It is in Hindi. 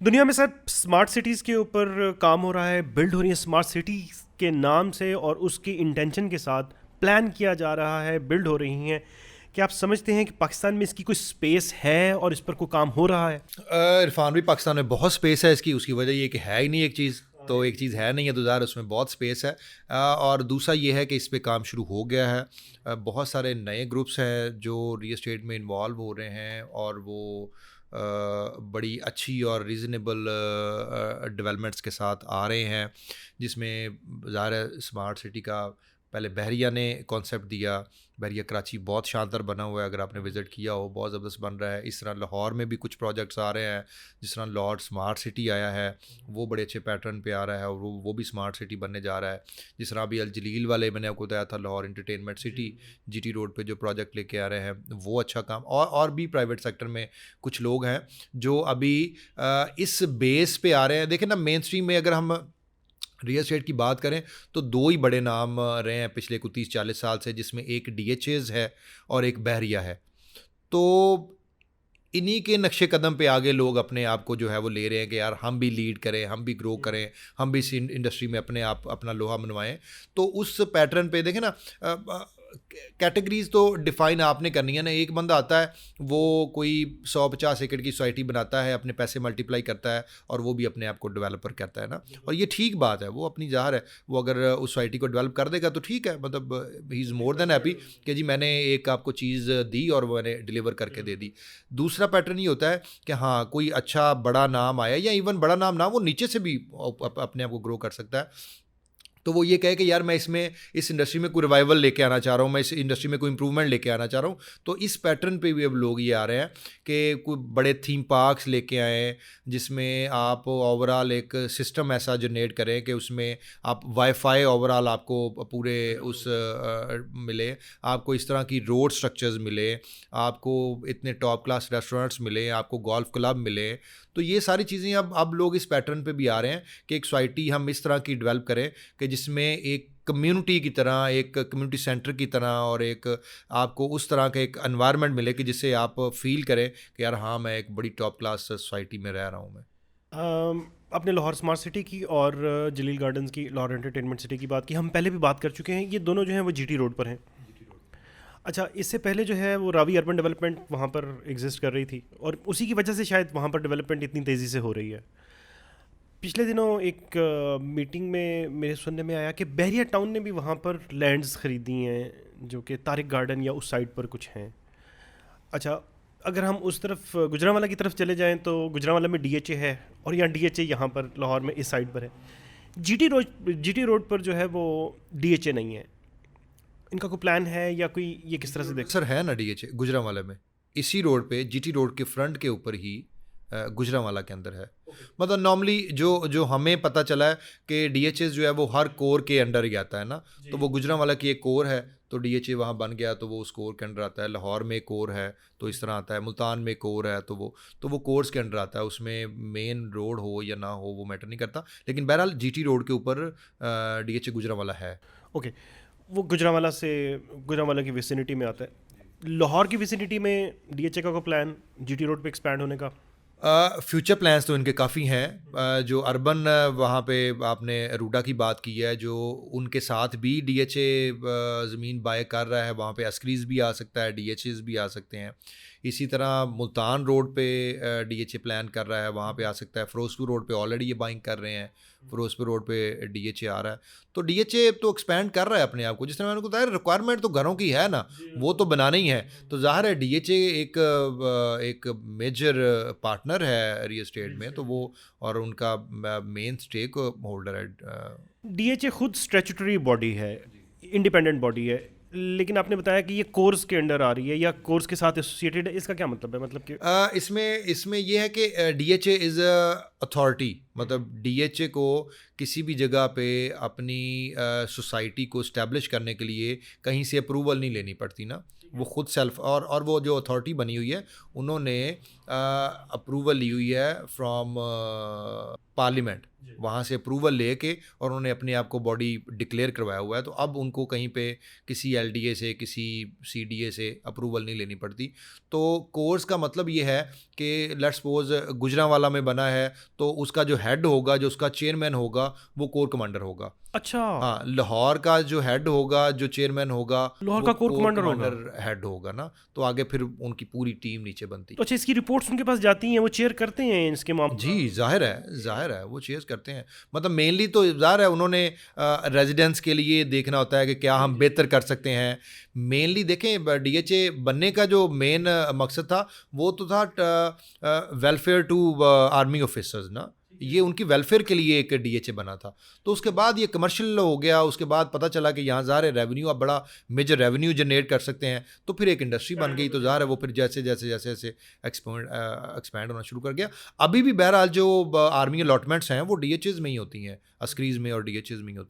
दुनिया में सर स्मार्ट सिटीज़ के ऊपर काम हो रहा है, बिल्ड हो रही है स्मार्ट सिटीज़ के नाम से और उसकी इंटेंशन के साथ प्लान किया जा रहा है, बिल्ड हो रही हैं। क्या आप समझते हैं कि पाकिस्तान में इसकी कोई स्पेस है और इस पर कोई काम हो रहा है? इरफान भी पाकिस्तान में बहुत स्पेस है इसकी। उसकी वजह ये कि है ही नहीं एक चीज़, तो एक चीज़ है नहीं है तो ज़ाहिर उसमें बहुत स्पेस है। और दूसरा ये है कि इस पे काम शुरू हो गया है। बहुत सारे नए ग्रुप्स हैं जो रियल एस्टेट में इन्वॉल्व हो रहे हैं और वो बड़ी अच्छी और रीज़नेबल डेवलपमेंट्स के साथ आ रहे हैं, जिसमें ज़ाहिर है स्मार्ट सिटी का पहले बहरिया ने कॉन्सेप्ट दिया। बहरिया कराची बहुत शानदार बना हुआ है, अगर आपने विज़िट किया हो, बहुत ज़बरदस्त बन रहा है। इस तरह लाहौर में भी कुछ प्रोजेक्ट्स आ रहे हैं, जिस तरह लाहौर स्मार्ट सिटी आया है वो बड़े अच्छे पैटर्न पे आ रहा है और वो भी स्मार्ट सिटी बनने जा रहा है। जिस तरह अभी अल जलील वाले मैंने आपको बताया था, Lahore entertainment city GT road पे जो प्रोजेक्ट लेके आ रहे हैं वो अच्छा काम। और भी प्राइवेट सेक्टर में कुछ लोग हैं जो अभी इस बेस पे आ रहे हैं। देखें ना, मेन स्ट्रीम में अगर हम रियल एस्टेट की बात करें तो दो ही बड़े नाम रहे हैं पिछले कुछ 30-40 साल से, जिसमें एक डीएचएज है और एक बहरिया है। तो इन्हीं के नक्शे कदम पे आगे लोग अपने आप को जो है वो ले रहे हैं कि यार हम भी लीड करें, हम भी ग्रो करें, हम भी इस इंडस्ट्री में अपने आप अपना लोहा मनवाएं। तो उस पैटर्न पे देखें ना, कैटेगरीज तो डिफ़ाइन आपने करनी है ना। एक बंदा आता है, वो कोई 150 एकड़ की सोसाइटी बनाता है, अपने पैसे मल्टीप्लाई करता है और वो भी अपने आप को डेवलपर करता है ना। और ये ठीक बात है, वो अपनी ज़ाहिर है वो अगर उस सोसाइटी को डेवलप कर देगा तो ठीक है, मतलब he is more than happy कि जी मैंने एक आपको चीज़ दी और मैंने डिलीवर करके दे दी। दूसरा पैटर्न ये होता है कि हाँ, कोई अच्छा बड़ा नाम आया या इवन बड़ा नाम ना, वो नीचे से भी अपने आप को ग्रो कर सकता है। तो वो ये कहे कि यार मैं इसमें इस इंडस्ट्री में कोई रिवाइवल लेके आना चाह रहा हूँ, मैं इस इंडस्ट्री में कोई इंप्रूवमेंट लेके आना चाह रहा हूँ। तो इस पैटर्न पे भी अब लोग ये आ रहे हैं कि कोई बड़े थीम पार्क्स लेके आएँ, जिसमें आप ओवरऑल एक सिस्टम ऐसा जनरेट करें कि उसमें आप वाईफाई ओवरऑल आपको पूरे उस मिले, आपको इस तरह की रोड स्ट्रक्चर्स मिले, आपको इतने टॉप क्लास रेस्टोरेंट्स मिले, आपको गोल्फ क्लब मिले। तो ये सारी चीज़ें अब लोग इस पैटर्न पे भी आ रहे हैं कि एक सोसाइटी हम इस तरह की डेवलप करें कि जिसमें एक कम्युनिटी की तरह, एक कम्युनिटी सेंटर की तरह और एक आपको उस तरह का एक एनवायरनमेंट मिले कि जिससे आप फील करें कि यार हाँ, मैं एक बड़ी टॉप क्लास सोसाइटी में रह रहा हूँ मैं। आपने लाहौर स्मार्ट सिटी की और जलील गार्डन्स की, लाहौर एंटरटेनमेंट सिटी की बात की, हम पहले भी बात कर चुके हैं। ये दोनों जो हैं वो जीटी रोड पर हैं। अच्छा, इससे पहले जो है वो रावी अर्बन डेवलपमेंट वहाँ पर एग्जिस्ट कर रही थी और उसी की वजह से शायद वहाँ पर डेवलपमेंट इतनी तेज़ी से हो रही है। पिछले दिनों एक मीटिंग में मेरे सुनने में आया कि बहरिया टाउन ने भी वहाँ पर लैंड्स ख़रीदी हैं जो कि तारिक गार्डन या उस साइड पर कुछ हैं। अच्छा, अगर हम उस तरफ गुजरांवाला की तरफ चले जाएं तो गुजरांवाला में डीएचए है और यहाँ डीएचए यहाँ पर लाहौर में इस साइड पर है। जीटी रोड पर जो है वो डीएचए नहीं है। इनका कोई प्लान है या कोई, ये किस तरह से देख? सर है ना डीएचए गुजरांवाला में, इसी रोड पे जीटी रोड के फ्रंट के ऊपर ही गुजरांवाला के अंदर है। मतलब नॉर्मली जो जो हमें पता चला है कि डीएचएस जो है वो हर कोर के अंडर ही आता है ना। तो वो गुजरांवाला की एक कोर है, तो डीएचए वहाँ बन गया तो वो उस कोर के अंडर आता है। लाहौर में एक कोर है तो इस तरह आता है, मुल्तान में कोर है तो वो कोर्स के अंडर आता है। उसमें मेन रोड हो या ना हो वो मैटर नहीं करता, लेकिन बहरहाल जीटी रोड के ऊपर डीएचए गुजरांवाला है। ओके, वो गुजरांवाला की विसिनिटी में आता है। लाहौर की विसिनिटी में डीएचए का कोई प्लान जीटी रोड पे एक्सपैंड होने का? फ्यूचर प्लान्स तो इनके काफ़ी हैं। जो अर्बन वहाँ पे आपने रूडा की बात की है, जो उनके साथ भी डीएचए ज़मीन बाय कर रहा है, वहाँ पे अस्क्रीज भी आ सकता है, डीएचएस भी आ सकते हैं। इसी तरह मुल्तान रोड पे डीएचए प्लान कर रहा है, वहाँ पे आ सकता है। फिरोजपुर रोड पे ऑलरेडी ये बाइंग कर रहे हैं, फिरोजपुर रोड पे डीएचए आ रहा है। तो डीएचए तो एक्सपैंड कर रहा है अपने आप को। जिस तरह मैंने बताया, रिक्वायरमेंट तो घरों की है ना, वो तो बनाना ही है। तो ज़ाहिर है डीएचए एक मेजर पार्टनर है रियल एस्टेट में, तो वो और उनका मेन स्टेक होल्डर है। डीएचए खुद स्टैट्यूटरी बॉडी है, इंडिपेंडेंट बॉडी है, लेकिन आपने बताया कि ये कोर्स के अंडर आ रही है या कोर्स के साथ एसोसिएटेड है। इसका क्या मतलब है? मतलब कि इसमें ये है कि डीएचए इज़ अथॉरिटी। मतलब डीएचए को किसी भी जगह पे अपनी सोसाइटी को इस्टेब्लिश करने के लिए कहीं से अप्रूवल नहीं लेनी पड़ती ना। वो खुद सेल्फ और वो जो अथॉरिटी बनी हुई है, उन्होंने अप्रूवल ली हुई है फ्रॉम पार्लियामेंट। वहाँ से अप्रूवल लेके और उन्होंने अपने आप को बॉडी डिक्लेयर करवाया हुआ है, तो अब उनको कहीं पे किसी एलडीए से, किसी सीडीए से अप्रूवल नहीं लेनी पड़ती। तो कोर्स का मतलब ये है कि लेट्स सपोज गुजरांवाला में बना है तो उसका जो हेड होगा, जो उसका चेयरमैन होगा, वो कोर कमांडर होगा। अच्छा, हाँ, लाहौर का जो हेड होगा, जो चेयरमैन होगा, लाहौर वो का कोर कमांडर होगा। हेड होगा ना, तो आगे फिर उनकी पूरी टीम नीचे बनती। तो अच्छा, इसकी रिपोर्ट्स उनके पास जाती हैं, वो चेयर करते हैं इसके मामले? जी, जाहिर है वो चेयर्स करते हैं। मतलब मेनली तो ज़ाहिर है उन्होंने रेजिडेंट्स के लिए देखना होता है कि क्या हम बेहतर कर सकते हैं। मेनली देखें, डीएचए बनने का जो मेन मकसद था वो तो था वेलफेयर टू आर्मी ऑफिसर्स ना, ये उनकी वेलफेयर के लिए एक डीएचए बना था। तो उसके बाद ये कमर्शियल हो गया, उसके बाद पता चला कि यहाँ ज़ाहिर है रेवेन्यू, आप बड़ा मेजर रेवेन्यू जनरेट कर सकते हैं, तो फिर एक इंडस्ट्री बन गई। तो ज़ाहिर है वो फिर जैसे जैसे जैसे जैसे एक्सपैंड होना शुरू कर गया। अभी भी बहरहाल जो आर्मी अलॉटमेंट्स हैं वो डीएचएज में ही होती हैं, अस्क्रीज में और डीएचएज में ही होती हैं।